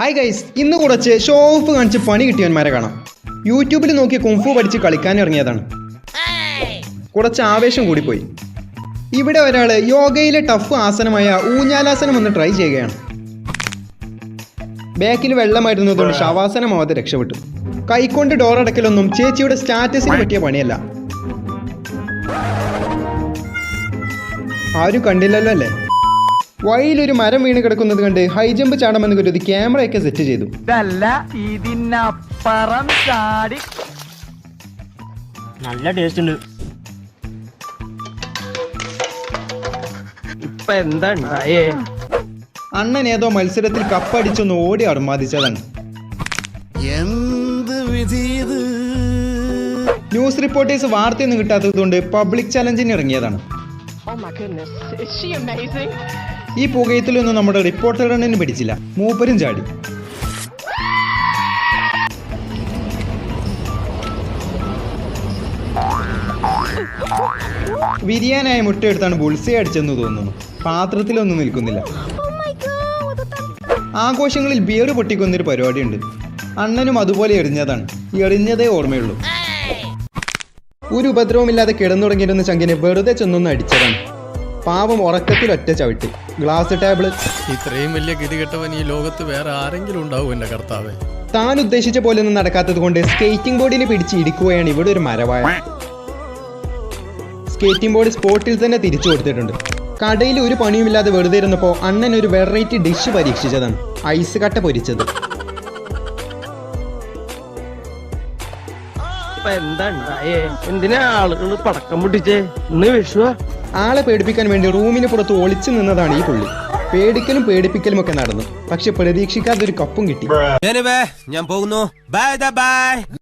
Hi guys, ഇന്ന് കുറച്ച് show of കാണിച്ച് പണി കിട്ടിയവന്മാരെ കാണാം. യൂട്യൂബിൽ നോക്കി കുംഫു പഠിച്ച് കളിക്കാൻ ഇറങ്ങിയതാണ്. കുറച്ച് ആവേശം കൂടിപ്പോയി. ഇവിടെ ഒരാൾ യോഗയിലെ ടഫ് ആസനമായ ഊഞ്ഞാലാസനം ഒന്ന് ട്രൈ ചെയ്യുകയാണ്. ബാക്കിൽ വെള്ളമായിരുന്നതുകൊണ്ട് ശവാസനമാവാതെ രക്ഷപ്പെട്ടു. കൈക്കൊണ്ട് ഡോർ അടക്കലൊന്നും ചേച്ചിയുടെ സ്റ്റാറ്റസിന് പറ്റിയ പണിയല്ല. ആരും കണ്ടില്ലല്ലോ അല്ലേ? വഴിയിലൊരു മരം വീണ് കിടക്കുന്നത് കണ്ട് ഹൈ ജമ്പ് ചാടാമെന്ന് കരുതി ക്യാമറയൊക്കെ സെറ്റ് ചെയ്തു. നല്ല ടേസ്റ്റ് ഉണ്ട്. ഇപ്പൊ എന്താ അണ്ണൻ ഏതോ മത്സരത്തിൽ കപ്പടിച്ചൊന്ന് ഓടി അർമാദിച്ചതാണ്. ന്യൂസ് റിപ്പോർട്ടേഴ്സ് വാർത്തയൊന്നും കിട്ടാത്തത് കൊണ്ട് പബ്ലിക് ചലഞ്ചിന് ഇറങ്ങിയതാണ്. ഈ പുകയത്തിലൊന്നും നമ്മുടെ റിപ്പോർട്ടർ റണ്ണിന് പിടിച്ചില്ല. മൂപ്പരും ചാടി. വിരിയാനായ മുട്ടയെടുത്താണ് ബുൾസേ അടിച്ചെന്ന് തോന്നുന്നു. പാത്രത്തിലൊന്നും നിൽക്കുന്നില്ല. ആഘോഷങ്ങളിൽ ബിയർ പൊട്ടിക്കുന്നൊരു പരിപാടിയുണ്ട്. അണ്ണനും അതുപോലെ എറിഞ്ഞതാണ്. എറിഞ്ഞതേ ഓർമ്മയുള്ളൂ. ഒരു ഉപദ്രവമില്ലാതെ കിടന്നുടങ്ങിയിരുന്ന ചങ്കിനെ വെറുതെ ചെന്നൊന്ന് അടിച്ചതാണ്. പാവം ഉറക്കത്തിൽ ഒറ്റ ചവിട്ടി. Glass table. ഇത്രയും വലിയ ഗതികെട്ടവൻ ഈ ലോകത്ത് വേറെ ആരെങ്കിലും ഉണ്ടാവും എന്റെ കർത്താവേ. താൻ ഉദ്ദേശിച്ച പോലെ ഒന്നും നടക്കാത്തത് കൊണ്ട് സ്കേറ്റിംഗ് ബോർഡിനെ പിടിച്ച് ഇടിക്കുകയാണ് ഇവിടെ ഒരു മരവായ. സ്കേറ്റിംഗ് ബോർഡ് സ്പോട്ടിൽ തന്നെ തിരിച്ചു കൊടുത്തിട്ടുണ്ട്. കടയിൽ ഒരു പണിയുമില്ലാതെ വെറുതെ ഇരുന്നപ്പോൾ അണ്ണൻ ഒരു വെറൈറ്റി ഡിഷ് പരീക്ഷിച്ചതാണ്. ഐസ് കട്ട പൊരിച്ചത്. എന്തിനാ ആളുകൾ പടക്കം പൊട്ടിച്ചേ? ഇന്ന് വിഷുവാ. ആളെ പേടിപ്പിക്കാൻ വേണ്ടി റൂമിന് പുറത്ത് ഒളിച്ചു നിന്നതാണ് ഈ പുള്ളി. പേടിക്കലും പേടിപ്പിക്കലും ഒക്കെ നടന്നു. പക്ഷെ പ്രതീക്ഷിക്കാതെ ഒരു കപ്പും കിട്ടി. ഞാൻ പോകുന്നു. ബൈ.